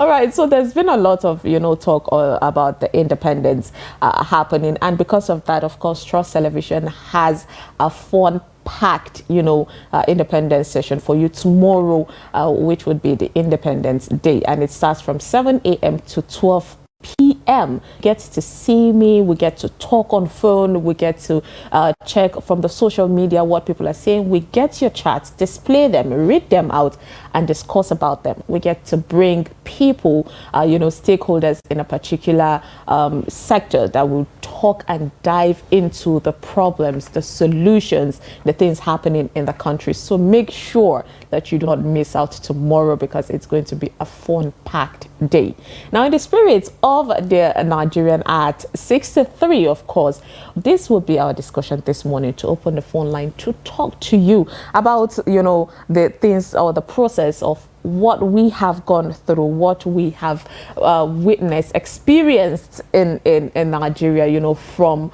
All right, so there's been a lot of, talk about the independence happening. And because of that, of course, Trust Television has a fun-packed, independence session for you tomorrow, which would be the Independence Day. And it starts from 7 a.m. to 12 p.m. Get to see me, we get to talk on phone, we get to check from the social media what people are saying, we get your chats, display them, read them out and discuss about them. We get to bring people, stakeholders in a particular sector that will talk and dive into the problems, the solutions, the things happening in the country. So make sure that you do not miss out tomorrow, because it's going to be a fun-packed day. Now, in the spirit of the Nigerian at 63, of course, this will be our discussion this morning, to open the phone line to talk to you about, the things or the process of what we have gone through, what we have witnessed, experienced in Nigeria, from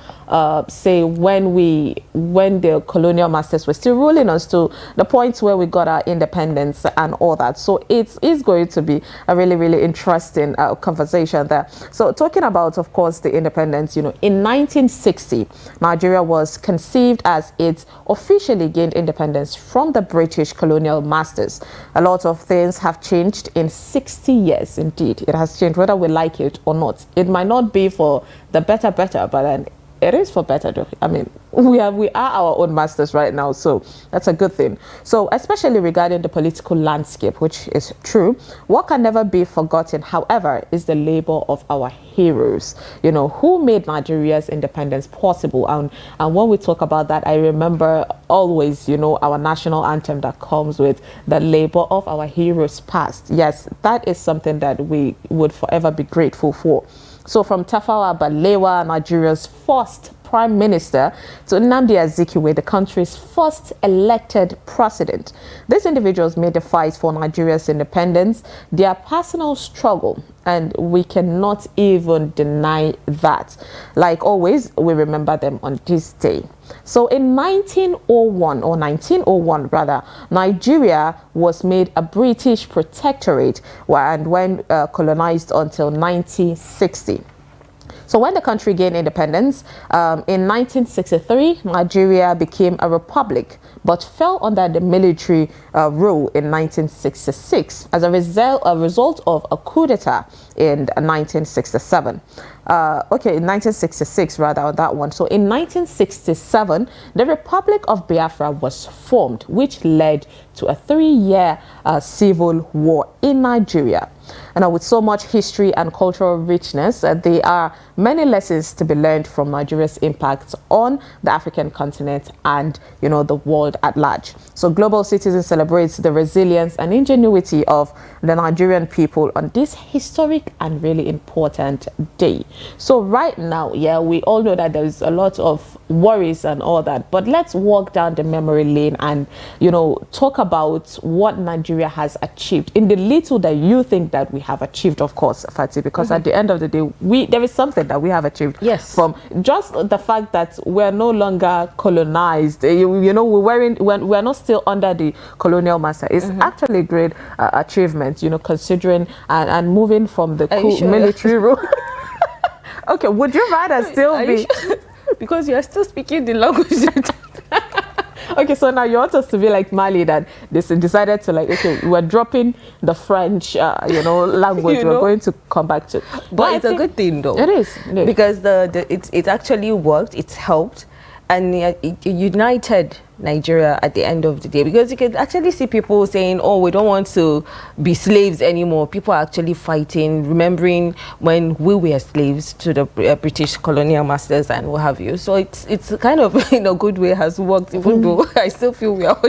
say when the colonial masters were still ruling us to the point where we got our independence and all that. So it is going to be a really, really interesting conversation there. So talking about, of course, the independence, in 1960, Nigeria was conceived as it officially gained independence from the British colonial masters. A lot of things have changed in 60 years. Indeed, it has changed, whether we like it or not. It might not be for the better, but then it is for better though. I mean, we are our own masters right now, so that's a good thing. So especially regarding the political landscape, which is true, what can never be forgotten, however, is the labor of our heroes, who made Nigeria's independence possible. And when we talk about that, I remember always, our national anthem that comes with the labor of our heroes past. Yes, that is something that we would forever be grateful for. So from Tafawa Balewa, Nigeria's first prime minister, to Nnamdi Azikiwe, the country's first elected president, these individuals made the fight for Nigeria's independence their personal struggle, and we cannot even deny that. Like always, we remember them on this day. So in 1901 rather, Nigeria was made a British protectorate and when colonized until 1960. So when the country gained independence, in 1963, Nigeria became a republic, but fell under the military rule in 1966 as a result of a coup d'etat in 1967. In 1966 rather, on that one. So in 1967, the Republic of Biafra was formed, which led to a 3-year civil war in Nigeria. And with so much history and cultural richness, there are many lessons to be learned from Nigeria's impact on the African continent and, the world at large. So Global Citizen celebrates the resilience and ingenuity of the Nigerian people on this historic and really important day. So right now, we all know that there's a lot of worries and all that, but let's walk down the memory lane and, talk about what Nigeria has achieved in the little that you think that we have achieved, of course, Fati, because at the end of the day, there is something that we have achieved. Yes. From just the fact that we're no longer colonized, we're not still under the colonial master. It's actually a great achievement, considering and moving from the military rule. Okay, would you rather still be... Sure? Because you're still speaking the language. Okay, so now you want us to be like Mali, that they decided to we're dropping the French, language. We're going to come back to. But it's a good thing, though. It is. Because it actually worked. It's helped, and it united Nigeria at the end of the day. Because you can actually see people saying, "Oh, we don't want to be slaves anymore." People are actually fighting, remembering when we were slaves to the British colonial masters and what have you. So it's kind of in a good way has worked, even though I still feel we are.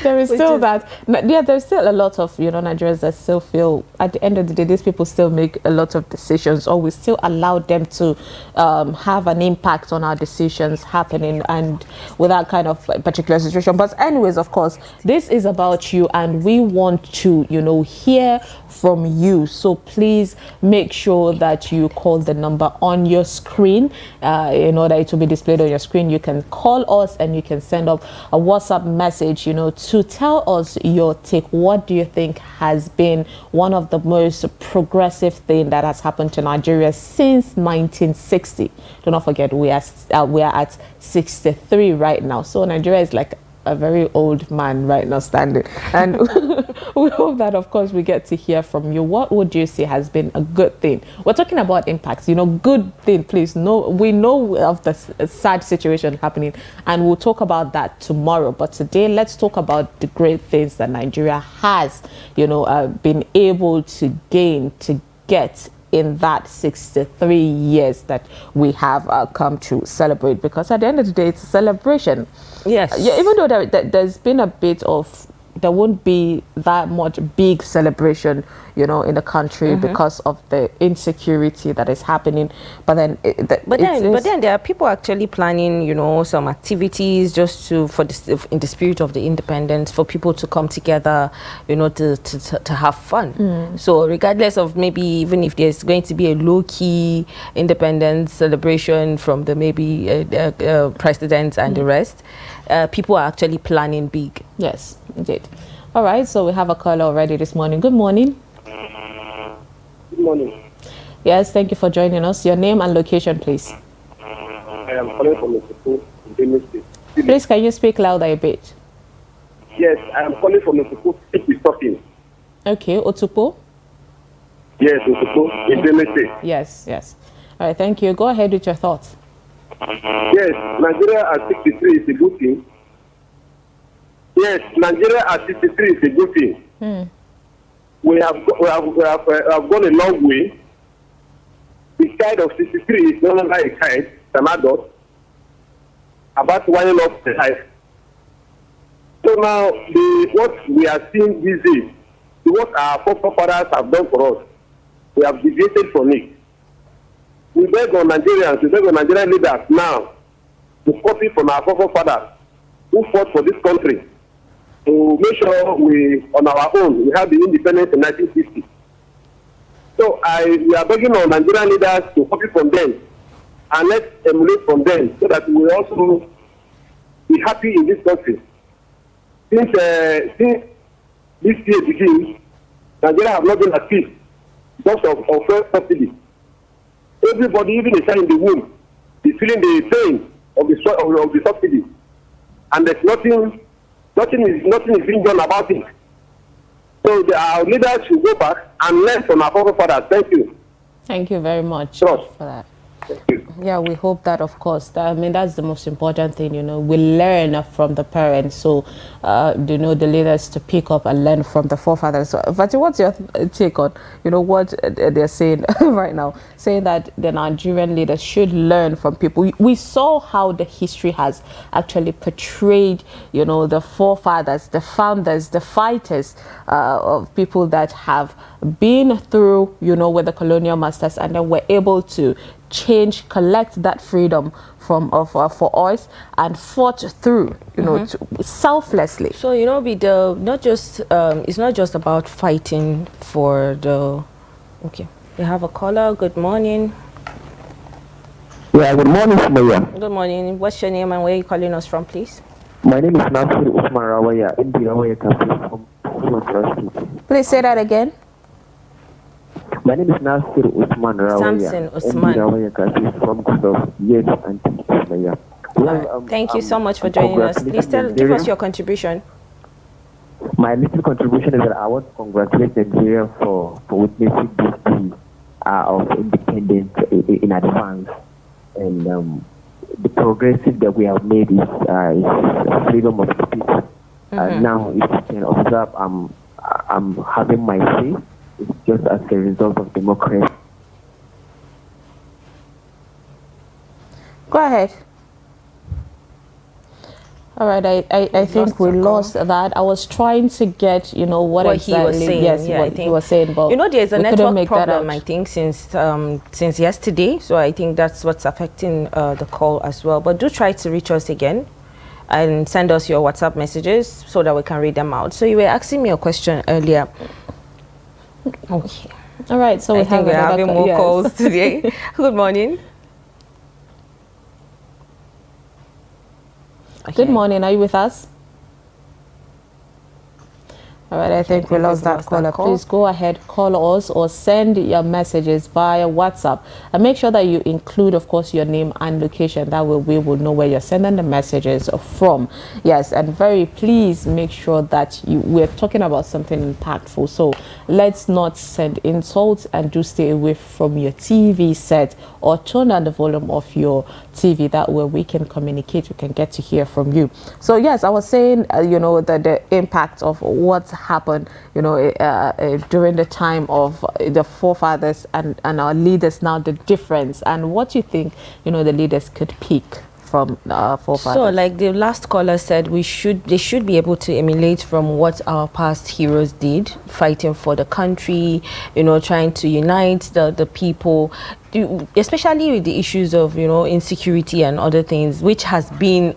There is still that. Yeah, there's still a lot of, Nigerians that still feel at the end of the day, these people still make a lot of decisions, or we still allow them to have an impact on our decisions happening and with that kind of particular situation. But anyways, of course, this is about you and we want to, hear from you. So please make sure that you call the number on your screen. In order to be displayed on your screen, you can call us and you can send up a WhatsApp message, to tell us your take, what do you think has been one of the most progressive thing that has happened to Nigeria since 1960? Do not forget, we are at 63 right now. So Nigeria is like a very old man right now standing, and we hope that of course we get to hear from you. What would you say has been a good thing? We're talking about impacts, good thing. Please, no, we know of the sad situation happening, and we'll talk about that tomorrow. But today, let's talk about the great things that Nigeria has been able to gain, to get in that 63 years that we have come to celebrate, because at the end of the day, it's a celebration. Yes. Yeah, even though there's been a bit of, there won't be that much big celebration, in the country because of the insecurity that is happening. But then, but then there are people actually planning, some activities just in the spirit of the independence, for people to come together, to have fun. So regardless of maybe even if there's going to be a low-key independence celebration from the president and the rest, people are actually planning big. Yes, indeed. All right, so we have a caller already this morning. Good morning. Good morning. Yes, thank you for joining us. Your name and location, please. I am calling from Mexico, Benue State. Please, can you speak louder a bit? Yes, I am calling from Mexico. Speak with talking. Okay, Otupo? Yes, Mexico, in Benue State. Yes. All right, thank you. Go ahead with your thoughts. Yes, Nigeria at 63 is a good thing. Yes, Nigeria at 63 is a good thing. We have gone a long way. The child of 63 is no longer a child, it's an adult, about winding up the life. So now, what we are seeing these days, what our forefathers have done for us, we have deviated from it. We beg on Nigerians, we beg on Nigerian leaders now to copy from our forefathers who fought for this country, to make sure we, on our own, we have the independence in 1950. So we are begging on Nigerian leaders to copy from them and let's emulate from them, so that we will also be happy in this country. Since this year begins, Nigeria have not been at peace because of fuel subsidy. Everybody, even the child in the womb, is feeling the pain of the subsidy, and there's nothing is being done about it. So our leaders should go back and learn from our forefathers. Thank you. Thank you very much Sure. for that. Yeah, we hope that, of course, that's the most important thing, we learn from the parents. So, the leaders to pick up and learn from the forefathers. So, Vati, what's your take on, what they're saying right now? Saying that the Nigerian leaders should learn from people. We saw how the history has actually portrayed, the forefathers, the founders, the fighters of people that have been through, with the colonial masters, and then were able to collect that freedom for us and fought through, selflessly. So it's not just about fighting for the. Okay, we have a caller. Good morning. Yeah, good morning, Sumaya. Good morning. What's your name and where are you calling us from, please? My name is Nasir Usman Rawaya, in the Rawaya Cafe from Usman. Please say that again. My name is Nasir Usman Rawaya. Samson Usman. Rawaya Cafe from Gustav. Yes, and Sumaya. Well, thank you so much for joining us. Please give us your contribution. My little contribution is that I want to congratulate Nigeria for witnessing this day of independence in advance. And the progressive that we have made is freedom of speech. Now, if you can observe, I'm having my say. It's just as a result of democracy. Go ahead. All right, I think we lost that. I was trying to get, what exactly he was saying. Yes, yeah, what he was saying, but there's a network problem, I I think, since yesterday. So I think that's what's affecting the call as well. But do try to reach us again and send us your WhatsApp messages so that we can read them out. So you were asking me a question earlier. Okay. All right, so we're having more calls today. Good morning. Okay. Good morning. Are you with us? All right, I think we lost that caller. Please go ahead, call us or send your messages via WhatsApp. And make sure that you include, of course, your name and location. That way we will know where you're sending the messages from. Yes, and please make sure that we're talking about something impactful. So let's not send insults, and do stay away from your TV set or turn down the volume of your TV. That way we can communicate, we can get to hear from you. So yes, I was saying, you know, that the impact of what's happened, you know, during the time of the forefathers and our leaders, now the difference, and what you think, you know, the leaders could pick from forefathers. So like the last caller said, they should be able to emulate from what our past heroes did, fighting for the country, you know, trying to unite the people, especially with the issues of, you know, insecurity and other things, which has been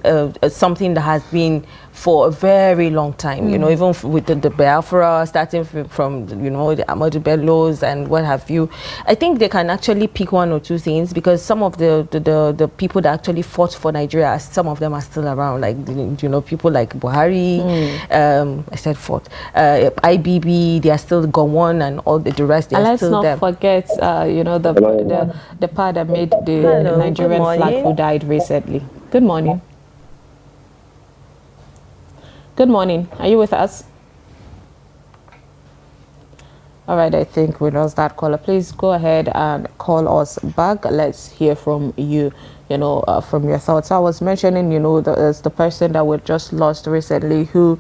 something that has been for a very long time, you know, even with the Biafra, starting from you know, the Ahmadu Bellos and what have you. I think they can actually pick one or two things, because some of the people that actually fought for Nigeria, some of them are still around, like, you know, people like Buhari, I said fought, IBB, they are still Gowon, and all the rest, they are still there. And let's not forget, you know, the part that made the Nigerian flag, who died recently. Good morning. Good morning. Are you with us? All right, I think we lost that caller. Please go ahead and call us back. Let's hear from you, you know, from your thoughts. I was mentioning, you know, the person that we just lost recently, who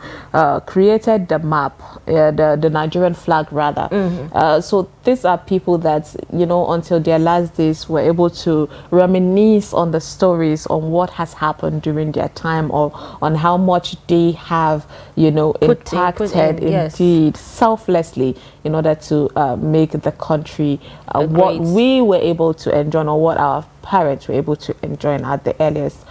created the map, the Nigerian flag, rather. So these are people that, you know, until their last days were able to reminisce on the stories, on what has happened during their time, or on how much they have, you know, impacted indeed selflessly in order to make the country what we were able to enjoy, or what our parents were able to enjoy at the earliest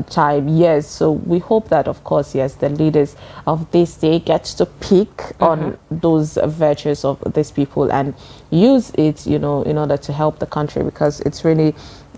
time. Yes, so we hope that, of course, yes, the leaders of this day get to pick on those virtues of these people and use it, you know, in order to help the country, because it's really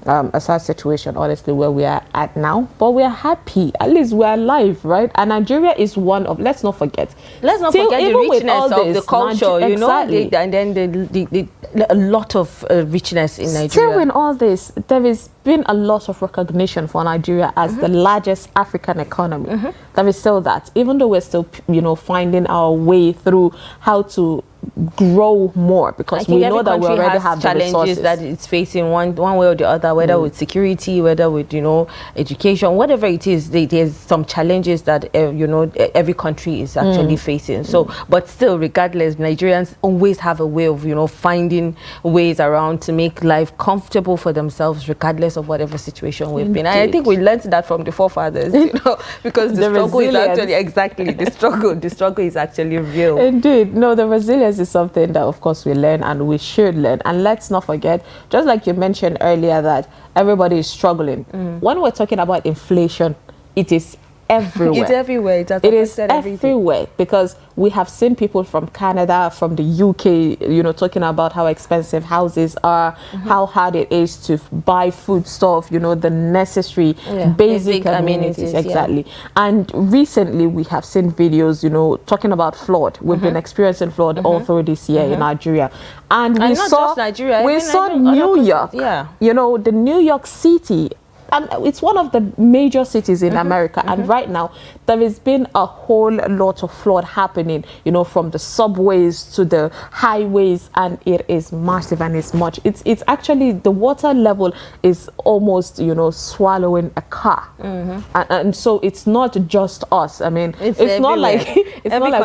a sad situation, honestly, where we are at now. But we are happy, at least we are alive, right? And Nigeria is one of, let's not forget the richness of the culture, you know, and then a lot of richness in Nigeria. Still in all this, there has been a lot of recognition for Nigeria as the largest African economy. There is still that, even though we're still, you know, finding our way through how to grow more, because we know that we already have the resources that it's facing one way or the other, whether with security, whether with, you know, education, whatever it is. There's some challenges that you know, every country is actually facing. So, but still, regardless, Nigerians always have a way of, you know, finding ways around to make life comfortable for themselves, regardless of whatever situation we've been. And I think we learned that from the forefathers, you know, because the struggle is actually the struggle is actually real. Indeed, no, the resilience is something that, of course, we learn and we should learn. And let's not forget, just like you mentioned earlier, that everybody is struggling. When we're talking about inflation, it is everywhere. It's everywhere. It is everywhere, because we have seen people from Canada, from the UK, you know, talking about how expensive houses are, how hard it is to buy food stuff, you know, the necessary basic amenities. Exactly. And recently we have seen videos, you know, talking about flood. We've been experiencing flood all through this year in Nigeria. And we saw New York, you know, the New York City. And it's one of the major cities in America. And right now, there has been a whole lot of flood happening, you know, from the subways to the highways, and it is massive and it's much. It's actually, the water level is almost, you know, swallowing a car. And so it's not just us. I mean, it's not like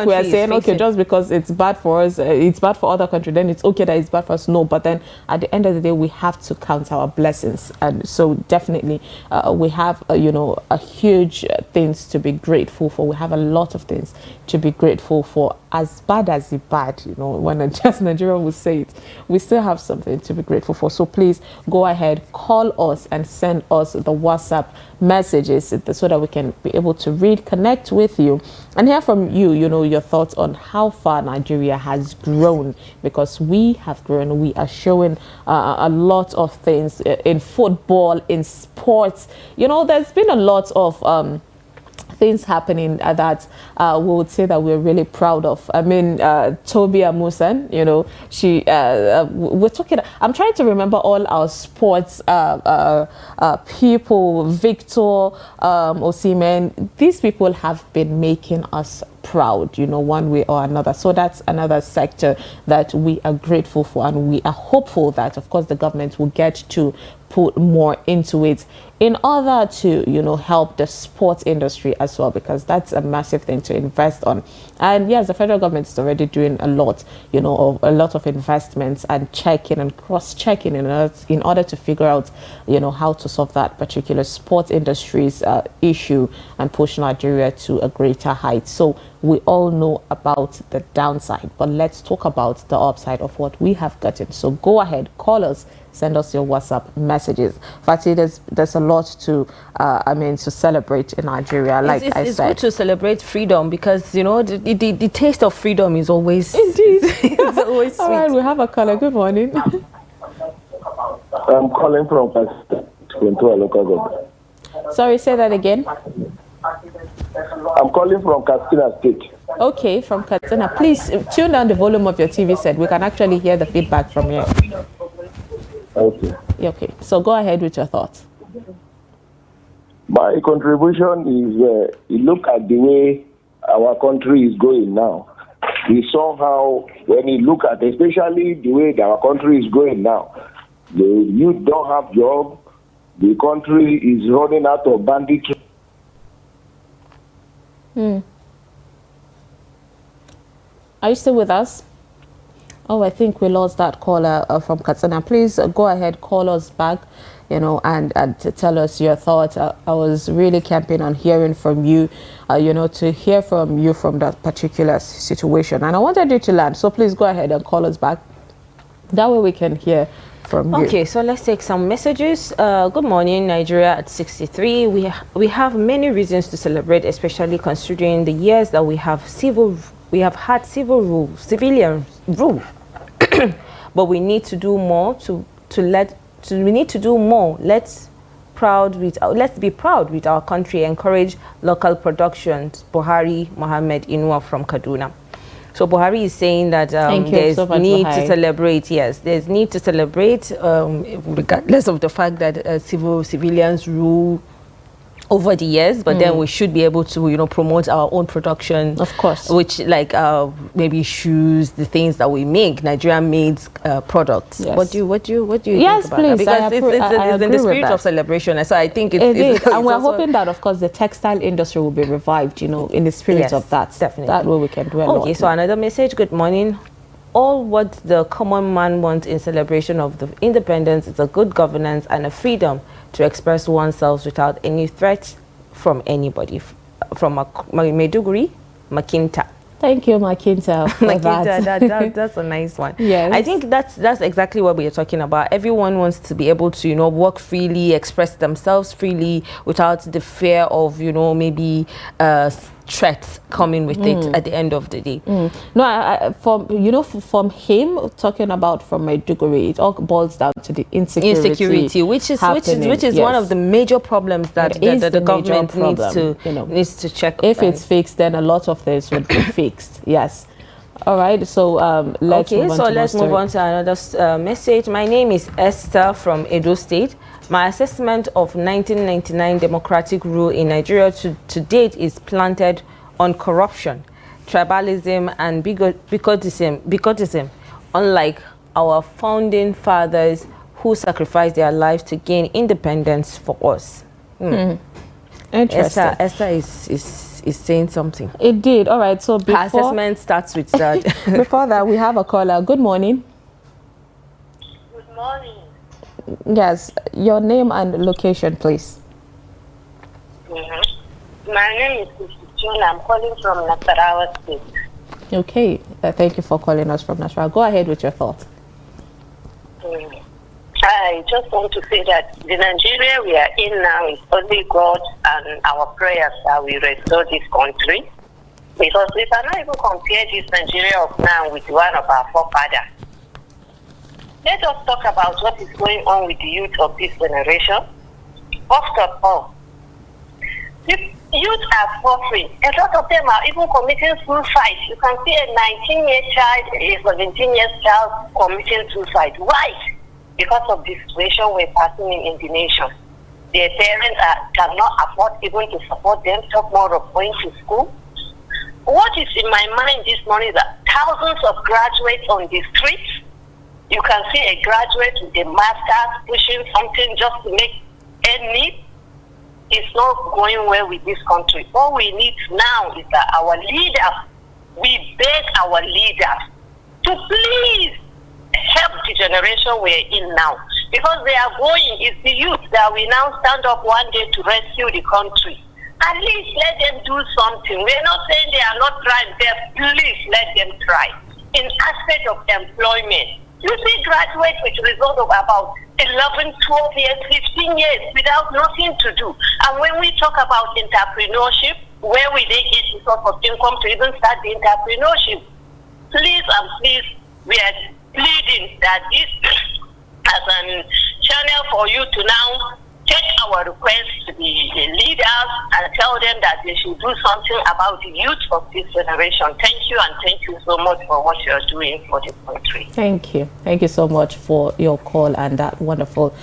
we are saying, okay, just because it's bad for us, it's bad for other countries, then it's okay that it's bad for us. No, but then at the end of the day, we have to count our blessings. And so definitely, we have, you know, a huge things to be grateful for. We have a lot of things to be grateful for. As bad as the bad, you know, when just Nigeria will say it, we still have something to be grateful for. So please go ahead, call us and send us the WhatsApp messages so that we can be able to read, connect with you, and hear from you, you know, your thoughts on how far Nigeria has grown, because we have grown. We are showing a lot of things in football, in sports. You know, there's been a lot of things happening that we would say that we're really proud of. I mean, Toby Amusan, you know, we're talking, I'm trying to remember all our sports people, Victor, Osimhen. These people have been making us proud, you know, one way or another. So that's another sector that we are grateful for, and we are hopeful that, of course, the government will get to put more into it in order to, you know, help the sports industry as well, because that's a massive thing to invest on. And yes, the federal government is already doing a lot, you know, of a lot of investments and checking and cross-checking in order to figure out, you know, how to solve that particular sports industry's issue and push Nigeria to a greater height. So we all know about the downside, but let's talk about the upside of what we have gotten. So go ahead, call us, send us your WhatsApp messages. Fatih, there's a lot to, to celebrate in Nigeria. Like it's good to celebrate freedom, because, you know, the taste of freedom is always, indeed, it's always sweet. All right, we have a caller. Good morning. I'm calling from local government. Sorry, say that again. I'm calling from Katsina State. Okay, from Katsina. Please tune down the volume of your TV set. We can actually hear the feedback from here. Okay. Okay, so go ahead with your thoughts. My contribution is, you look at the way our country is going now. We saw how, when you look at especially the way that our country is going now, the youth don't have job, the country is running out of banditry. Are you still with us? Oh, I think we lost that caller from Katsina. Please go ahead, call us back, you know, and to tell us your thoughts. I was really camping on hearing from you, you know, to hear from you from that particular situation. And I wanted you to land, so please go ahead and call us back. That way we can hear from you. Okay, so let's take some messages. Good morning, Nigeria at 63. We have many reasons to celebrate, especially considering the years that we have had civilian rule. But we need to do more we need to do more. Let's be proud with our country, encourage local productions. Buhari Mohammed Inua from Kaduna. So Buhari is saying that there's need to celebrate. Yes, there's need to celebrate, regardless of the fact that civilians rule over the years, but then we should be able to, you know, promote our own production, of course, which like maybe shoes, the things that we make, Nigerian made products. Yes. What do you think yes, about please, that? Because it's in the spirit of celebration, so I think it's and we're hoping that, of course, the textile industry will be revived, you know, in the spirit of that. Definitely, that way we can do a lot. Okay, so another message. Good morning. All what the common man wants in celebration of the independence is a good governance and a freedom to express oneself without any threat from anybody. From Maiduguri, Makinta. Thank you, Makinta, for Makinta, that's a nice one. Yes. I think that's exactly what we are talking about. Everyone wants to be able to, you know, work freely, express themselves freely without the fear of, you know, maybe threats coming with it at the end of the day. No, from him talking about from Maiduguri, it all boils down to the insecurity, which is one of the major problems that the government needs to check. If it's fixed, then a lot of things would be fixed. Yes. All right. So let's move on to another message. My name is Esther from Edo State. My assessment of 1999 democratic rule in Nigeria to date is planted on corruption, tribalism, and bigotism, unlike our founding fathers who sacrificed their lives to gain independence for us. Interesting. Esther is saying something. It did. All right. So before assessment starts with that. Before that, we have a caller. Good morning. Good morning. Yes, your name and location, please. My name is Christine. I'm calling from Nasarawa State. Okay, thank you for calling us from Nasarawa. Go ahead with your thoughts. I just want to say that the Nigeria we are in now is only God and our prayers that we restore this country. Because we cannot even compare this Nigeria of now with one of our forefathers. Let us talk about what is going on with the youth of this generation. First of all, Youth are suffering. A lot of them are even committing suicide. You can see a 19-year child, a 17-year child committing suicide. Why? Because of the situation we're passing in the nation. Their parents cannot afford even to support them, talk more of going to school. What is in my mind this morning is that thousands of graduates on the streets. You can see a graduate with a master's pushing something just to make ends meet. It's not going well with this country. All we need now is that our leaders, we beg our leaders to please help the generation we're in now. Because they are going, it's the youth that will now stand up one day to rescue the country. At least let them do something. We're not saying they are not trying, please let them try. In aspect of employment, you see graduates with result of about 11, 12 years, 15 years without nothing to do. And when we talk about entrepreneurship, where will they get the source of income to even start the entrepreneurship? Please and please, we are pleading that this as a channel for you to now take our request to the leaders and tell them that they should do something about the youth of this generation. Thank you, and thank you so much for what you're doing for the country. Thank you. Thank you so much for your call and that wonderful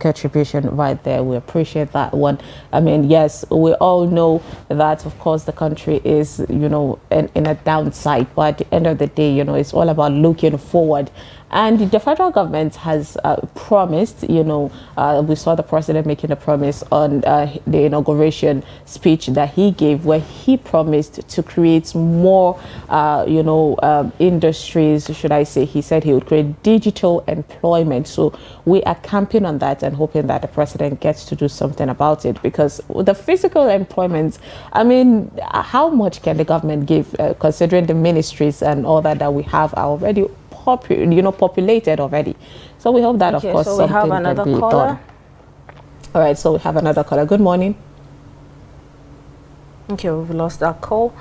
contribution right there. We appreciate that one. I mean, yes, we all know that, of course, the country is, you know, in a downside. But at the end of the day, you know, it's all about looking forward. And the federal government has promised, you know, we saw the president making a promise on the inauguration speech that he gave, where he promised to create more, you know, industries, should I say. He said he would create digital employment. So we are camping on that and hoping that the president gets to do something about it, because the physical employment, I mean, how much can the government give, considering the ministries and all that we have are already populated already. So we hope that, of course, so something we have another can be caller. done. All right, so we have another caller. Good morning. Okay, we've lost our call.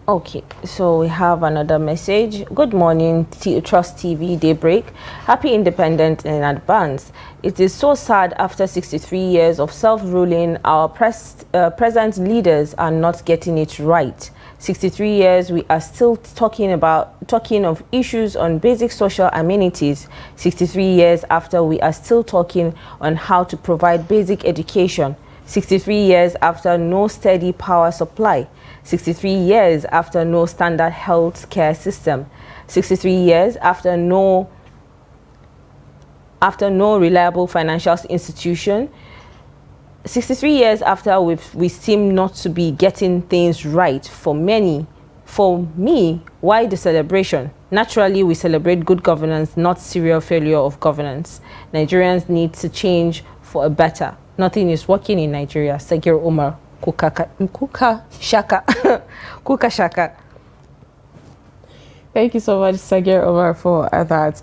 Okay, so we have another message. Good morning, Trust TV, Daybreak. Happy Independence in advance. It is so sad after 63 years of self-ruling, our present leaders are not getting it right. 63 years, we are still talking of issues on basic social amenities. 63 years after, we are still talking on how to provide basic education. 63 years after, no steady power supply. 63 years after, no standard health care system. 63 years after, no reliable financial institution. 63 years after, we seem not to be getting things right for many. For me, why the celebration? Naturally, we celebrate good governance, not serial failure of governance. Nigerians need to change for a better. Nothing is working in Nigeria. Sagir Omar, Kuka Shaka. Thank you so much, Sagir Omar, for that,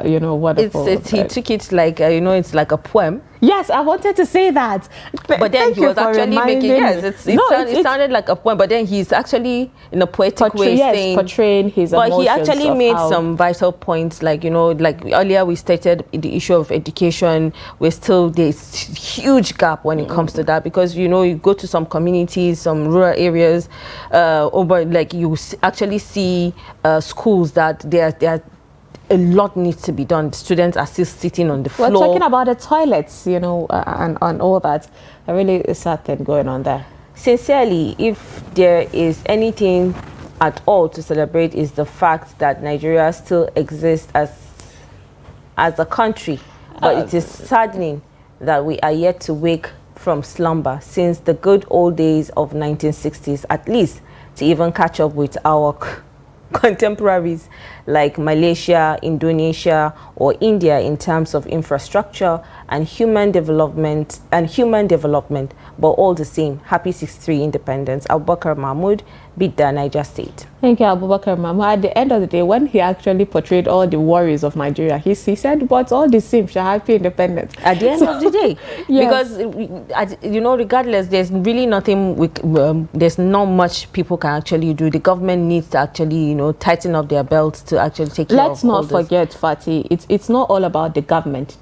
you know, wonderful. He took it like, you know, it's like a poem. Yes, I wanted to say that. But then he was actually making, it sounded like a poem, but then he's actually in a poetic way saying, portraying his emotions. But he actually made some vital points, like, you know, like earlier we stated the issue of education. There's huge gap when it comes to that, because, you know, you go to some communities, some rural areas, like you actually see schools that they're a lot needs to be done. Students are still sitting on the floor. We're talking about the toilets, you know, and all that. A really sad thing going on there. Sincerely, if there is anything at all to celebrate, is the fact that Nigeria still exists as a country. But it is saddening that we are yet to wake from slumber since the good old days of 1960s, at least, to even catch up with our contemporaries like Malaysia, Indonesia, or India in terms of infrastructure and human development. But all the same, happy 63 independence. Abubakar Mahmood, beat the Niger State. Thank you, Abubakar Mama. At the end of the day, when he actually portrayed all the worries of Nigeria, he said, but all the same, shall happy independence. At the end of the day, yes. because, you know, regardless, there's really nothing, there's not much people can actually do. The government needs to actually, you know, tighten up their belts to actually take care of Let's not forget, Fatih, it's not all about the government.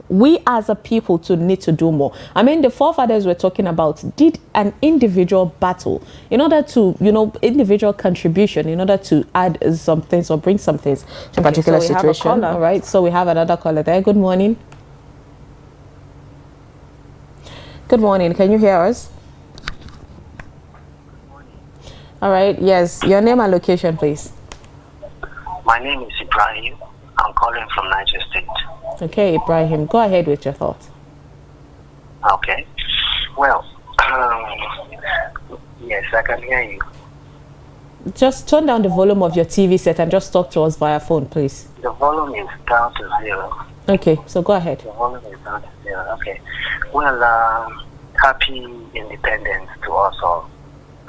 We as a people too need to do more. I mean, the forefathers we're talking about did an individual battle in order to, you know, individual contribution in order to add some things or bring some things to a particular situation. All right, so we have another caller there. Good morning. Good morning. Can you hear us? All right. Yes. Your name and location, please. My name is Ibrahim. I'm calling from Niger State. Okay, Ibrahim. Go ahead with your thoughts. Okay. Well, yes, I can hear you. Just turn down the volume of your TV set and just talk to us via phone, please. The volume is down to 0. Okay, so go ahead. The volume is down to 0. Okay. Well, happy independence to us all.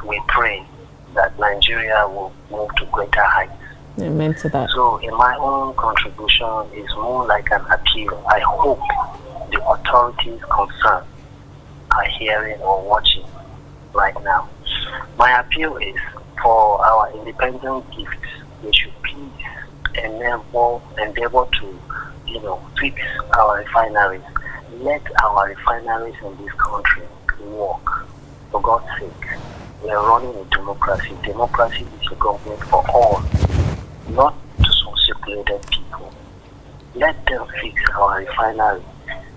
We pray that Nigeria will move to greater heights. Amen to that. So, in my own contribution, is more like an appeal. I hope the authorities concerned are hearing or watching right now. My appeal is for our independent gifts. We should please endeavor to, you know, fix our refineries. Let our refineries in this country work. For God's sake, we are running a democracy. Democracy is a government for all, not to some secluded people. Let them fix our refinery.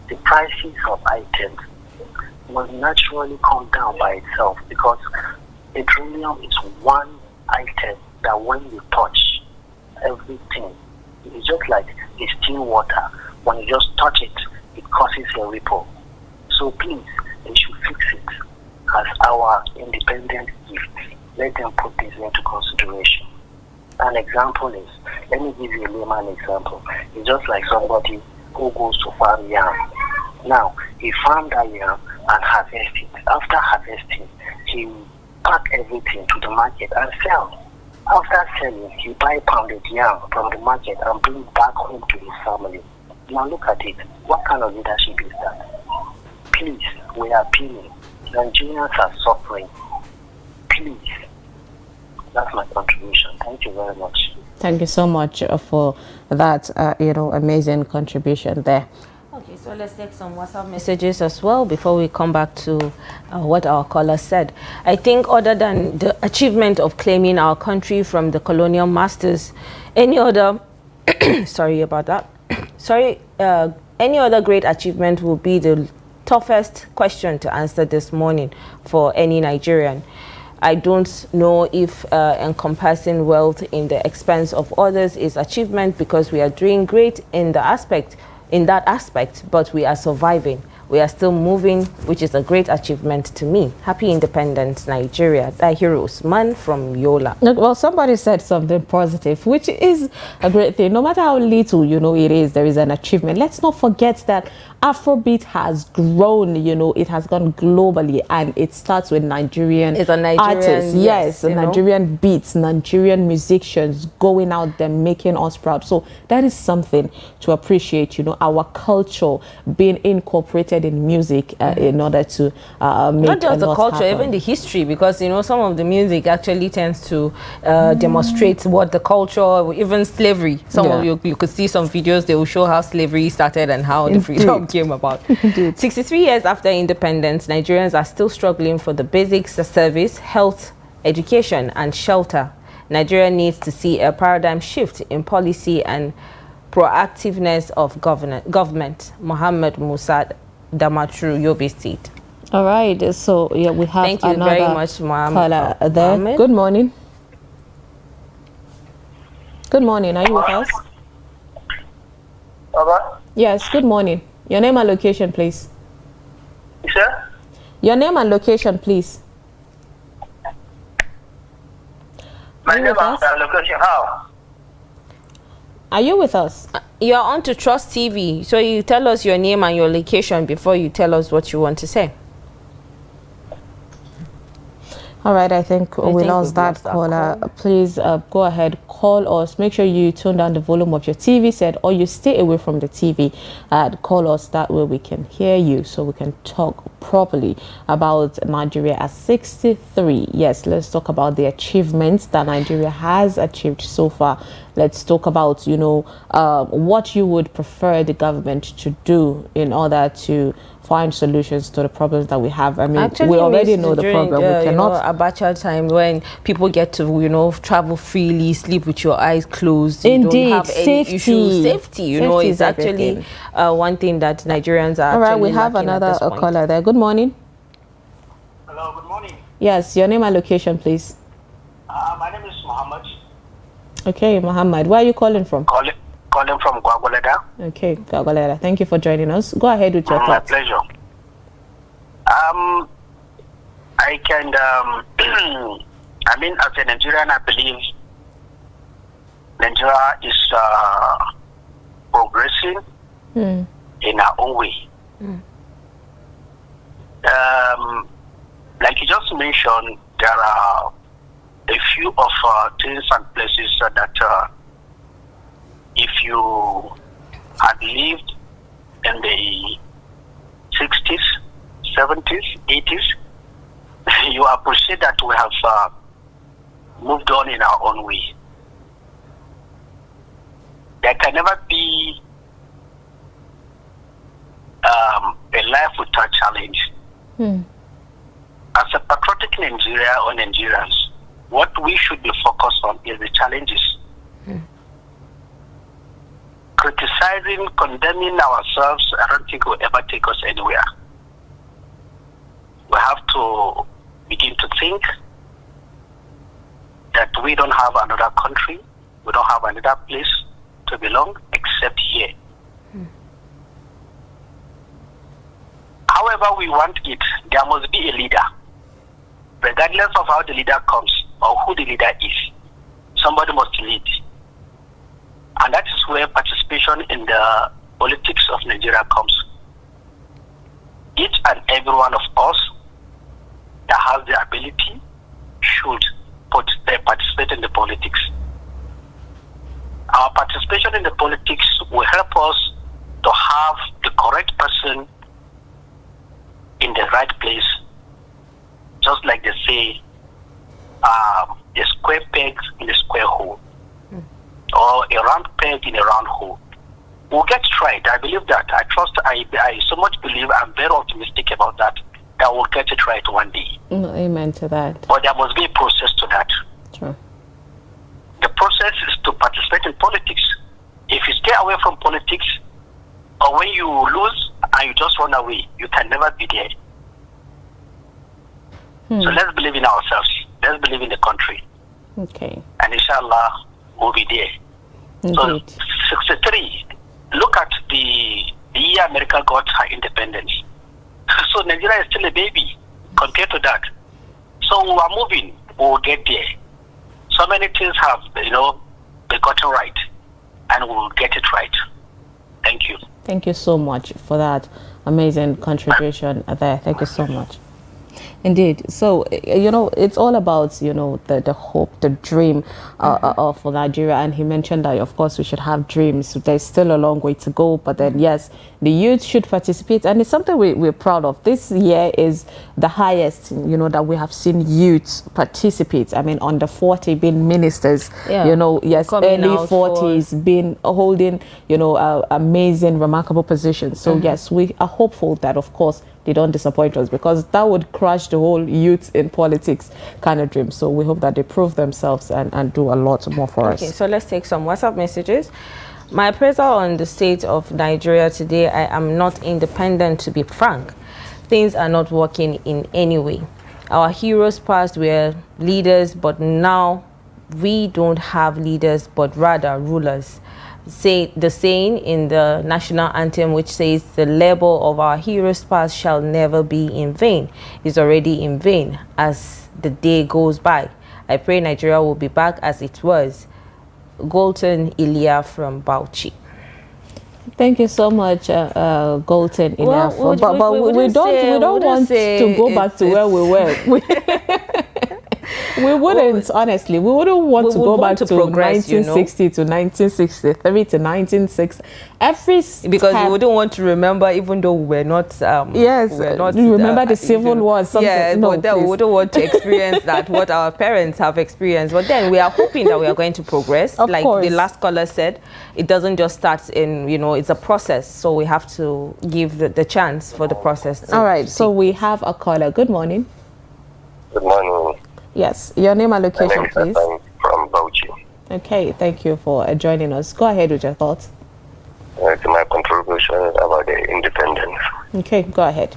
The prices of items will naturally come down by itself, because petroleum is one item that when you touch, everything, it's just like a still water. When you just touch it, it causes a ripple. So please, they should fix it as our independent gift. Let them put this into consideration. An example is, let me give you a layman example. It's just like somebody who goes to farm yam. Now, he farmed that yam and harvest it. After harvesting, he pack everything to the market and sell. After selling, he buy pounded yam from the market and bring it back home to his family. Now look at it. What kind of leadership is that? Please, we are appealing. Nigerians are suffering. Please. That's my contribution. Thank you very much. Thank you so much for that, you know, amazing contribution there. Okay, so let's take some WhatsApp messages as well before we come back to what our caller said. I think other than the achievement of claiming our country from the colonial masters, any other, sorry about that, any other great achievement will be the toughest question to answer this morning for any Nigerian. I don't know if encompassing wealth in the expense of others is achievement, because we are doing great in that aspect, but we are surviving. We are still moving, which is a great achievement to me. Happy independence, Nigeria. Dahiru Usman from Yola. Well, somebody said something positive, which is a great thing. No matter how little, you know, it is, there is an achievement. Let's not forget that Afrobeat has grown, you know, it has gone globally, and it starts with Nigerian artists. Yes, Nigerian beats, Nigerian musicians going out there making us proud. So that is something to appreciate, you know, our culture being incorporated in music in order to make not just the culture, happen. even the history, because, you know, some of the music actually tends to demonstrate what the culture, even slavery. Some of you could see some videos, they will show how slavery started and how the freedom came about. 63 years after independence, Nigerians are still struggling for the basics of service, health, education, and shelter. Nigeria needs to see a paradigm shift in policy and proactiveness of government. Mohammed Musa, Damaturu, Yobe State. All right, so yeah, we have Thank you another very much, caller there. Mohammed. Good morning. Good morning. Are you with us? Yes. Good morning. Your name and location, please. Sir? Your name and location, please. My name and location, how? Are you with us? You're on to Trust TV, so you tell us your name and your location before you tell us what you want to say. All right, I think we lost that caller. Please go ahead, call us. Make sure you tune down the volume of your TV set, or you stay away from the TV. Call us, that way we can hear you, so we can talk properly about Nigeria at 63. Yes, let's talk about the achievements that Nigeria has achieved so far. Let's talk about, you know, what you would prefer the government to do in order to find solutions to the problems that we have. I mean, actually, we already know the problem. We cannot Abacha time when people get to, you know, travel freely, sleep with your eyes closed. Indeed, you don't have any safety. issues. Safety, you know, is actually one thing that Nigerians are. All right, we have another caller there. Good morning. Hello, good morning. Yes, your name and location, please. My name is Muhammad. Okay, Muhammad, where are you calling from? Calling from Gwagwalada. Okay, Gwagwalada. Thank you for joining us. Go ahead with your thoughts. My pleasure. I can, I mean, as a Nigerian, I believe Nigeria is progressing in our own way. Like you just mentioned, there are a few of things and places that if you had lived in the 60s, 70s, 80s, you appreciate that we have moved on in our own way. There can never be a life without challenge. As a patriotic Nigeria or Nigerians, what we should be focused on is the challenges. Criticizing, condemning ourselves, I don't think will ever take us anywhere. We have to begin to think that we don't have another country, we don't have another place to belong except here. However we want it, there must be a leader. Regardless of how the leader comes or who the leader is, somebody must lead. And that is where participation in the politics of Nigeria comes. Each and every one of us that has the ability should participate in the politics. Our participation in the politics will help us to have the correct person in the right place. Just like they say, a square peg in a square hole, or a round peg in a round hole. We'll get it right. I believe that. I trust, I so much believe, I'm very optimistic about that we'll get it right one day. Amen to that. But there must be a process to that. True. The process is to participate in politics. If you stay away from politics, or when you lose and you just run away, you can never be there. So let's believe in ourselves. Let's believe in the country. Okay. And inshallah, we'll be there. Indeed. So 63, look at the year America got her independence. So Nigeria is still a baby compared to that. So we are moving, we'll get there. So many things have, been gotten right, and we'll get it right. Thank you. Thank you so much for that amazing contribution there. Thank you so much. Indeed. So, it's all about, the hope, the dream for Nigeria. And he mentioned that, of course, we should have dreams. There's still a long way to go. But then, yes, the youth should participate. And it's something we're proud of. This year is the highest, that we have seen youths participate. I mean, under 40 being ministers, yes, early 40s being holding, amazing, remarkable positions. So, yes, we are hopeful that, of course, they don't disappoint us, because that would crush the whole youth in politics kind of dream. So we hope that they prove themselves and do a lot more for us. Okay, so let's take some WhatsApp messages. My appraisal on the state of Nigeria today: I am not independent, to be frank. Things are not working in any way. Our heroes past were leaders, but now we don't have leaders, but rather rulers. Say the saying in the national anthem, which says the labor of our heroes past shall never be in vain, is already in vain as the day goes by. I pray Nigeria will be back as it was. Golden Ilya from Bauchi. Thank you so much, Golden Ilya. Well, but we don't want to go back to where we were. We wouldn't, honestly. We wouldn't want to go back to progress, 1960 to 1963 to 1960. Because we wouldn't want to remember, even though we're not. Yes, we're not, you remember the Civil War. Something. Yeah, no, but then we wouldn't want to experience that what our parents have experienced. But then we are hoping that we are going to progress. Of like course. the last caller said, it doesn't just start in, it's a process. So we have to give the chance for the process. All right. So we have a caller. Good morning. Good morning. Yes, your name and location, please. I'm from Bauchi. Okay, thank you for joining us. Go ahead with your thoughts. To my contribution about the independence. Okay, go ahead.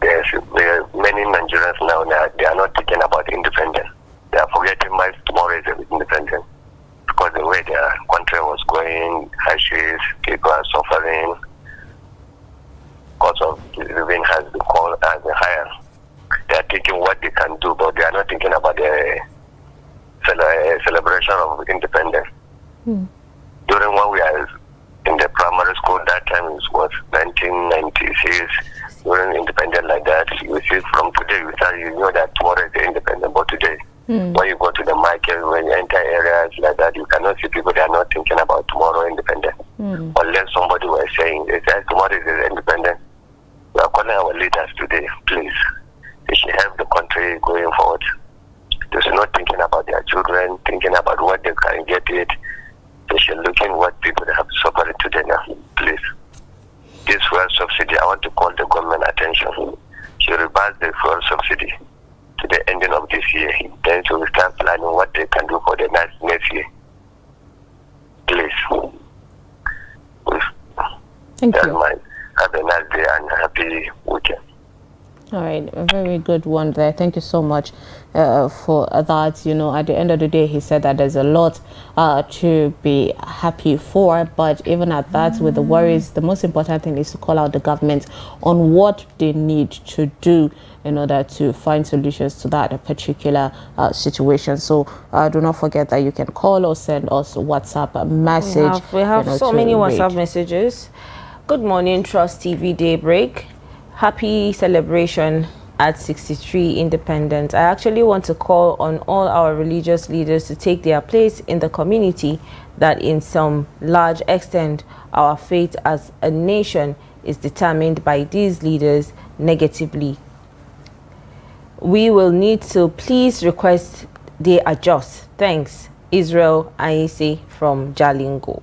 Yes, there are many Nigerians now that they are not thinking about independence. They are forgetting my tomorrow is independence. Because the way their country was going, hardships, people are suffering. Cost of living has been higher. They are thinking what they can do, but they are not thinking about the celebration of independence. During when we are in the primary school, that time it was 1996. During independence like that, you see from today, you know that tomorrow is independent, but today, when you go to the market, when you enter areas like that, you cannot see people that are not thinking about tomorrow independence. Unless somebody was saying, tomorrow is independent. We are calling our leaders today, please. They should help the country going forward. They should not thinking about their children, thinking about what they can get it. They should look in what people have suffered today now, please. This fuel subsidy, I want to call the government attention. Should reverse the fuel subsidy to the ending of this year. Then she will start planning what they can do for the next year. Please. Thank you. Have a nice day and happy weekend. All right, a very good one there. Thank you so much for that. At the end of the day, he said that there's a lot to be happy for, but even at that, with the worries, the most important thing is to call out the government on what they need to do in order to find solutions to that particular situation. So do not forget that you can call or send us a WhatsApp message. We have so many WhatsApp messages. Good morning, Trust TV Daybreak. Happy celebration at 63 Independence. I actually want to call on all our religious leaders to take their place in the community, that in some large extent our fate as a nation is determined by these leaders negatively. We will need to please request they adjust. Thanks. Israel Aise from Jalingo.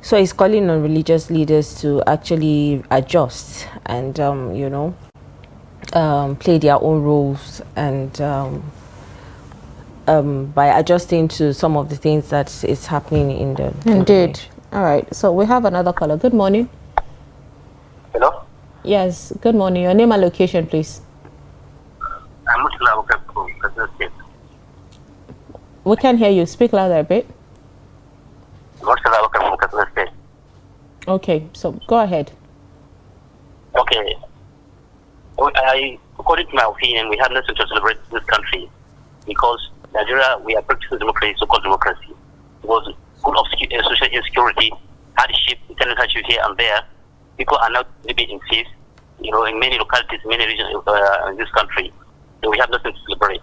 So he's calling on religious leaders to actually adjust and, play their own roles, and by adjusting to some of the things that is happening in the... Indeed. All right. So we have another caller. Good morning. Hello? Yes, good morning. Your name and location, please. I'm Mutula from Kaduna State. We can hear you. Speak louder a bit. Mutula from Kaduna State. Okay, so go ahead. Okay. According to my opinion, we have nothing to celebrate this country because Nigeria, we are practicing democracy, so-called democracy. Because full of social insecurity, hardship, internal hardship here and there. People are not living in peace, in many localities, many regions in this country. So we have nothing to celebrate.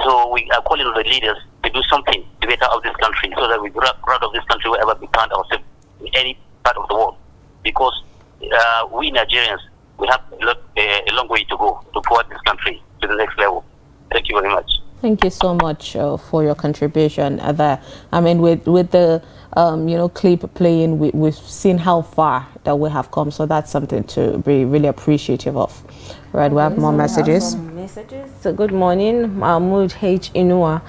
So we are calling on the leaders to do something to better of this country, so that we grow out of this country wherever we find ourselves in any part of the world. Because we Nigerians, we have a long way to go to forward this country to the next level. Thank you very much. Thank you so much for your contribution there. I mean, with the clip playing, we've seen how far that we have come. So that's something to be really appreciative of. Right, we have more messages. So good morning, Mahmoud H. Inua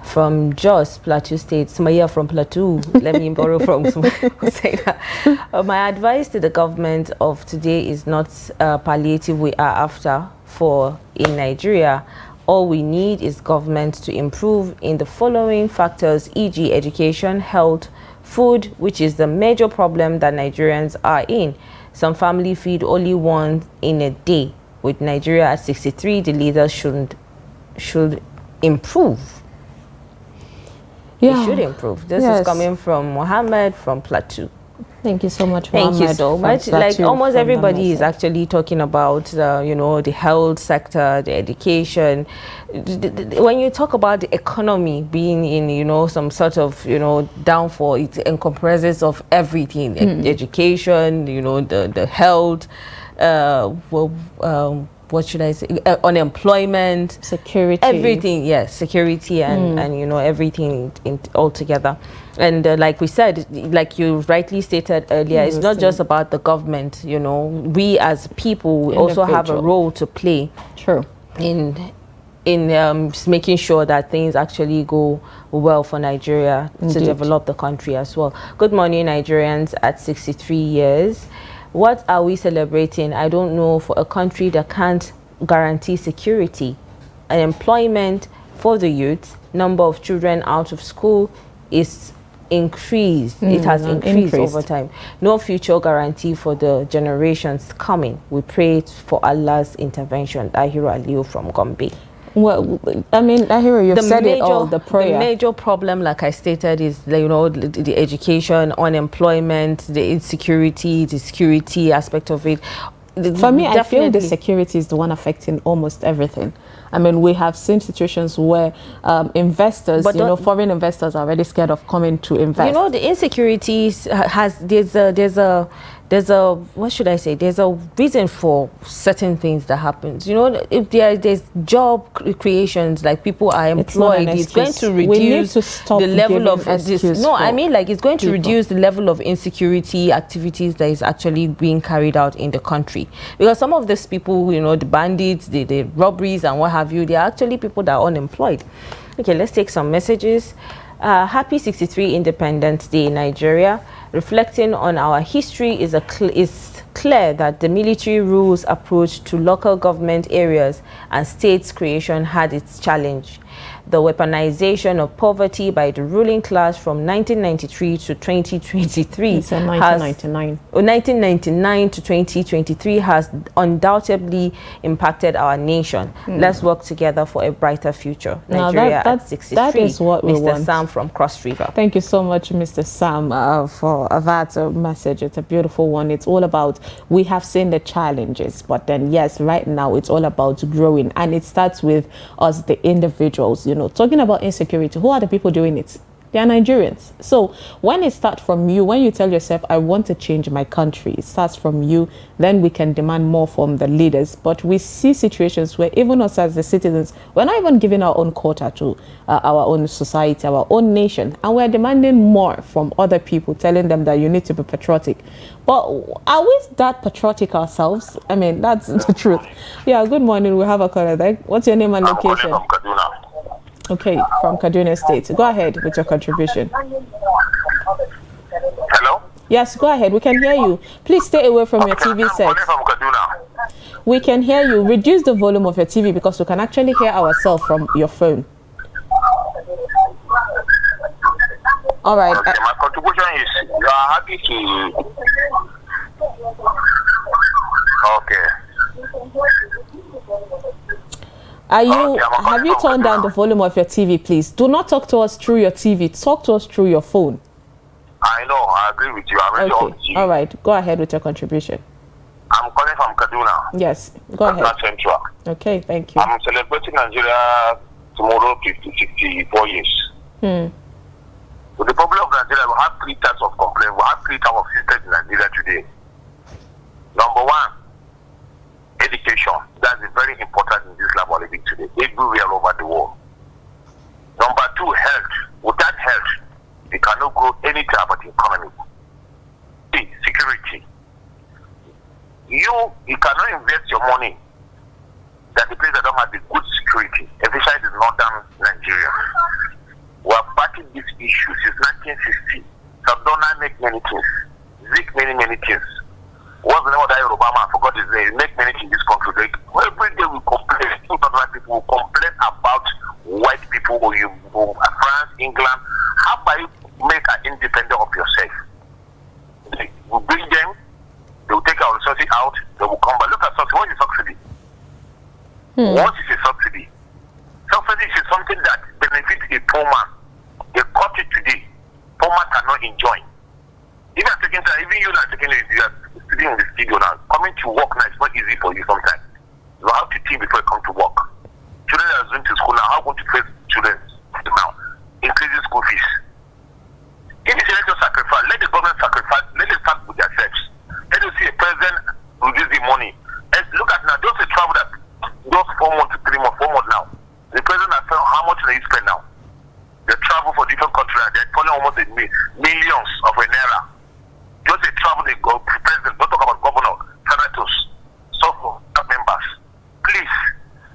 from Jos, Plateau State. Sumaya from Plateau. Let me borrow from say that. My advice to the government of today is not palliative we are after for in Nigeria. All we need is government to improve in the following factors, e.g. education, health, food, which is the major problem that Nigerians are in. Some family feed only one in a day. With Nigeria at 63, the leaders should improve. Yeah. They should improve. This is coming from Mohammed from Plateau. Thank you so much, Thank you Mohammed, so for much. that Like too, almost from the everybody is message. actually talking about, you know, the health sector, the education. When you talk about the economy being in, you know, some sort of, you know, downfall, it encompasses of everything: education, you know, the health, well, what should I say? Unemployment, Security. everything. Yes, security and you know everything in altogether. And like we said, like you rightly stated earlier, it's not just about the government. You know, we as people we also have a Individual. role to play True. in just making sure that things actually go well for Nigeria to Indeed. develop the country as well. Good morning, Nigerians at 63 years. What are we celebrating? I don't know, for a country that can't guarantee security and employment for the youth. Number of children out of school is increased. It has increased over time. No future guarantee for the generations coming. We pray for Allah's intervention. Dahiru Aliu from Gombe. Well, I mean, Dahiru, you've said it all, the prayer. The major problem, like I stated, is, you know, the education, unemployment, the insecurity, the security aspect of it. For me, I feel the security is the one affecting almost everything. I mean, we have seen situations where investors, But you know, foreign investors are already scared of coming to invest. You know, the insecurities there's a what should I say? There's a reason for certain things that happens. You know, if there's job creations, like people are employed, it's going to reduce we need to stop the level of this. No, I mean, like, it's going to reduce the level of insecurity activities that is actually being carried out in the country. Because some of these people, you know, the bandits, the robberies and what have you, they are actually people that are unemployed. Okay, let's take some messages. Happy 63 Independence Day, Nigeria. Reflecting on our history is clear that the military rules approach to local government areas and states creation had its challenge. The weaponization of poverty by the ruling class from 1993 to 2023 it's 1999. 1999 to 2023 has undoubtedly impacted our nation. Let's work together for a brighter future. Nigeria at 63. That is what we want. Mr. Sam from Cross River. Thank you so much, Mr. Sam, for that message. It's a beautiful one. It's all about, we have seen the challenges, but then yes, right now it's all about growing, and it starts with us, the individuals. You know, talking about insecurity, who are the people doing it? They are Nigerians. So when it starts from you, when you tell yourself, I want to change my country, it starts from you, then we can demand more from the leaders. But we see situations where even us as the citizens, we're not even giving our own quota to our own society, our own nation, and we're demanding more from other people, telling them that you need to be patriotic. But are we that patriotic ourselves? I mean, that's the truth. Yeah, good morning. We have a caller there. What's your name and location? I'm calling from Kaduna. Okay, from Kaduna State. Go ahead with your contribution. Hello? Yes, go ahead. We can hear you. Please stay away from your TV set. I'm calling from Kaduna. We can hear you. Reduce the volume of your TV because we can actually hear ourselves from your phone. All right. Okay, my contribution is, you are happy to... Okay. Have you turned down the volume of your TV, please? Do not talk to us through your TV. Talk to us through your phone. I know, I agree with you. I'm really Okay. All right. Go ahead with your contribution. I'm calling from Kaduna. Yes. Go ahead. Kaduna Central. Okay. Thank you. I'm celebrating Nigeria tomorrow, 64 years. With the problem of Nigeria, we have three types of complaints. We have three types of systems in Nigeria today. Number one, education. That's very important in this lab we're living today, everywhere over the world. Number two, health. Without health, you cannot grow anything about the economy. Three, security. You cannot invest your money that the place that don't have the good security, especially in northern Nigeria. We have battled this issue since 1960. Sadona make many things. Zik many things. What's the name of that Obama? I forgot his name. Make many things in this country. Like, every day we complain. People will complain about white people or you, France, England. How about you make an independent of yourself? We bring them. They will take our resources out. They will come back. Look at subsidy. What is subsidy? What is a subsidy? Subsidy is something that benefits a poor man. They cut it today. Poor man cannot enjoy. If you're taking time, even you not taking it, you are sitting in the studio now. Coming to work now is not easy for you sometimes. You have to think before you come to work. Children are going to school now. How going to face children now? Increasing school fees. If you say let us sacrifice, let the government sacrifice, let them start with themselves. Let us see a president reduce the money. And look at now, those who travel that those 4 months to 3 months, 4 months now. The president has said how much they spend now. They travel for different countries and they're falling almost millions of a naira. Just they travel, they go, president, don't talk about governor, senators, so for members. Please,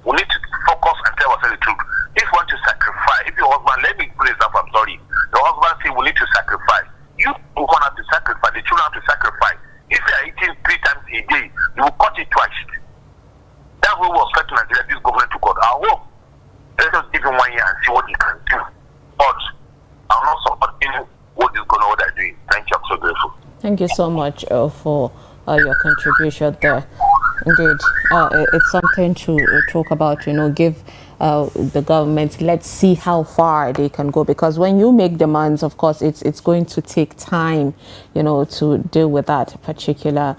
we need to focus and tell ourselves the truth. If you want to sacrifice, if your husband, let me put this up, I'm sorry. Your husband say we need to sacrifice. You woman have to sacrifice, the children have to sacrifice. If you are eating 3 times a day, you will cut it twice. That's what we expect Nigeria, this government to cut. I hope. Let us give him 1 year and see what he can do. But I'm not supporting what is going on, what they're doing. Thank you, I'm so grateful. Thank you so much for your contribution there. Indeed, it's something to talk about, give the government, let's see how far they can go, because when you make demands, of course, it's going to take time, to deal with that particular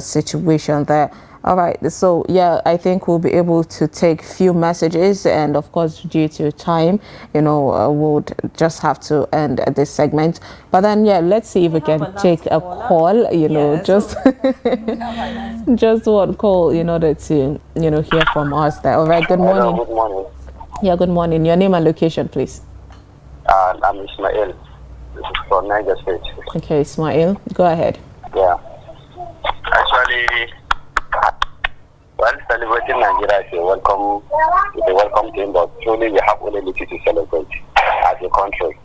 situation there. All right, so yeah, I think we'll be able to take few messages, and of course, due to time, we'll just have to end this segment. But then, yeah, let's see if we can take a call. Just just one call, in order to hear from us there. All right, good morning. Hello, good morning. Yeah, good morning. Your name and location, please. I'm Ismail. This is from Niger State. Okay, Ismail, go ahead. Yeah. Actually, while celebrating Nigeria is a welcome thing, but truly we have only little to celebrate as a country.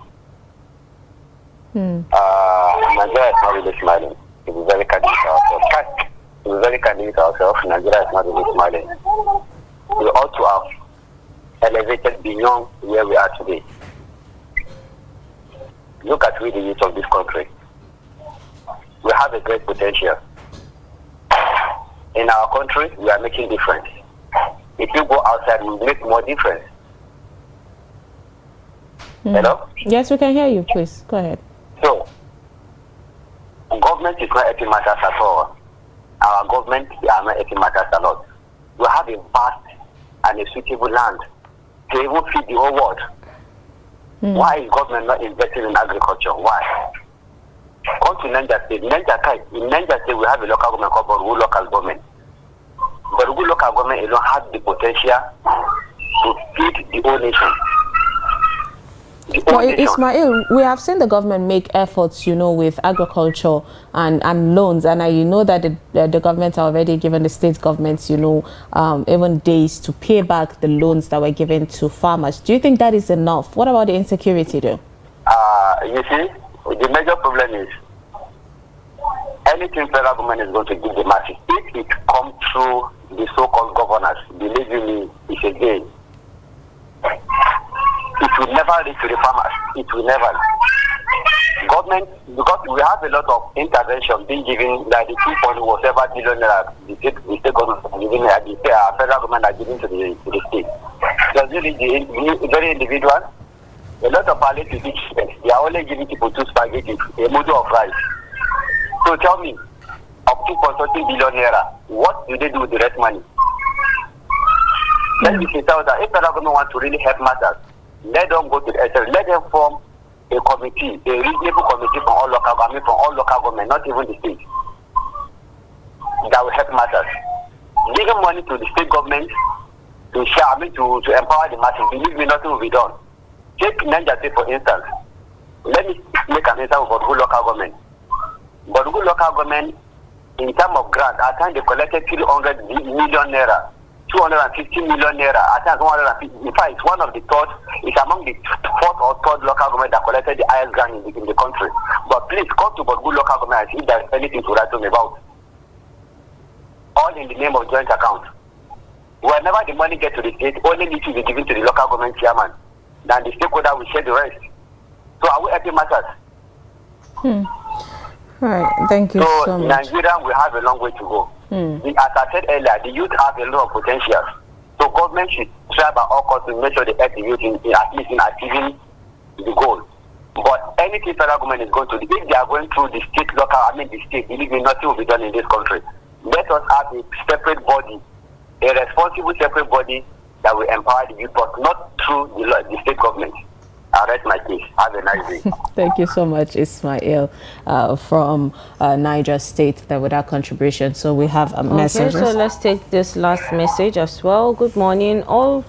Nigeria is not really smiling. To be very candid with ourselves, Nigeria is not really smiling. We ought to have elevated beyond where we are today. Look at the youth of this country. We have a great potential. In our country, we are making difference. If you go outside, we make more difference. Hello? Yes, we can hear you. Please, go ahead. So, government is not helping matters at all. Our government are not helping matters a lot. We have a vast and a suitable land to even feed the whole world. Why is government not investing in agriculture? Why? Come to Niger State. In Niger State, we have a local government called Borugu local government. Borugu local government alone has the potential to feed the whole nation. Well, Ismail, we have seen the government make efforts, with agriculture and loans, and I know that the government are already given the state governments, even days to pay back the loans that were given to farmers. Do you think that is enough? What about the insecurity, though? You see, the major problem is anything federal government is going to give the masses. If it comes through the so-called governors, believe me, it's a game. It will never reach to the farmers. It will never. Government, because we have a lot of intervention being given, like the 2.whatever billion the state government are giving, the federal government are giving to the state. Does really the very individual? A lot of palliative treatment, they are only giving people 2 spaghetti, a model of rice. So tell me, of 2.30 billion naira, what do they do with the rest money? Let me say that if federal government wants to really help matters, let them go to the SL, let them form a committee, a reasonable committee from all local government, not even the state, that will help matters. Giving money to the state government to share, to empower the masses, believe me, nothing will be done. Take Niger State, for instance. Let me make an instance of Borugu local government. Borugu local government, in terms of grant, at times they collected 300 million naira, 250 million naira, at times 150. In fact, it's one of the third, it's among the 4th or 3rd local government that collected the highest grant in the country. But please come to Borugu local government and see if there's anything to write to me about. All in the name of joint account. Whenever the money gets to the state, only needs to be given to the local government chairman. Then the stakeholder will share the rest. So are we helping matters? All right, thank you so much. Nigeria, we have a long way to go. As I said earlier, the youth have a lot of potential. So government should try by all costs to make sure they help the youth at least in achieving the goal. But anything federal government is going to do, if they are going through the state, believe me, nothing will be done in this country. Let us have a separate body, a responsible separate body that will empower the youth, but not through the state government. I rest my case. Have a nice day. Thank you so much, Ismail, from Niger State, with our contribution. So we have a message. Okay, so let's take this last message as well. Good morning. All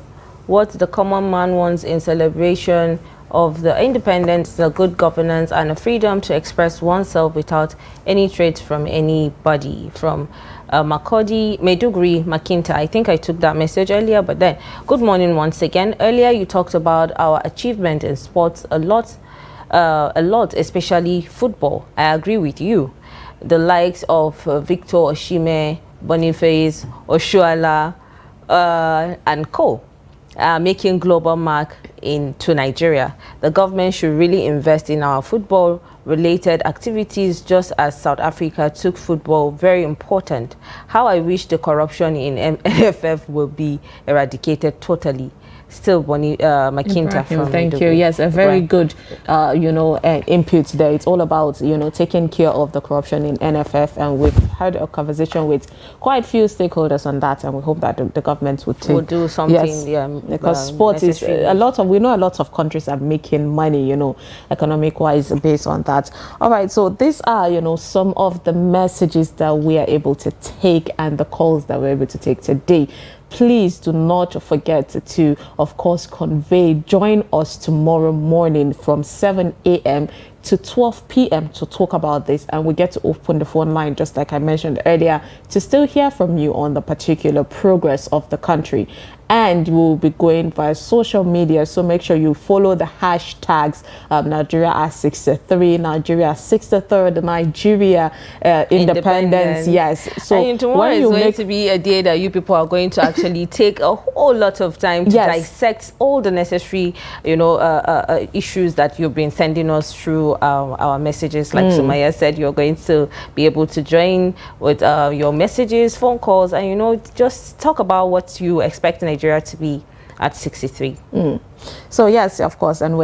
what the common man wants in celebration of the independence, the good governance, and the freedom to express oneself without any threat from anybody. From Maiduguri, Makinta. I think I took that message earlier, but then good morning once again. Earlier you talked about our achievement in sports a lot, especially football. I agree with you. The likes of Victor Osimhen, Boniface, Oshuala, and co. Making global mark into Nigeria. The government should really invest in our football-related activities, just as South Africa took football very important. How I wish the corruption in NFF will be eradicated totally. Still, Makinta from thank you. Yes, a very good, input there. It's all about, taking care of the corruption in NFF, and we've had a conversation with quite a few stakeholders on that, and we hope that the government would do something. Yes, because sport is we know a lot of countries are making money, economic-wise based on that. All right, so these are, some of the messages that we are able to take and the calls that we're able to take today. Please do not forget to, of course, join us tomorrow morning from 7 a.m. to 12 p.m. to talk about this, and we get to open the phone line, just like I mentioned earlier, to still hear from you on the particular progress of the country. And we'll be going via social media, so make sure you follow the hashtags Nigeria at 63, Nigeria 63rd, Nigeria independence. Yes. So and tomorrow is going to be a day that you people are going to actually take a whole lot of time to dissect all the necessary, issues that you've been sending us through our messages. Like Sumaya said, you're going to be able to join with your messages, phone calls, and just talk about what you expect Nigeria to be at 63. So yes, of course, and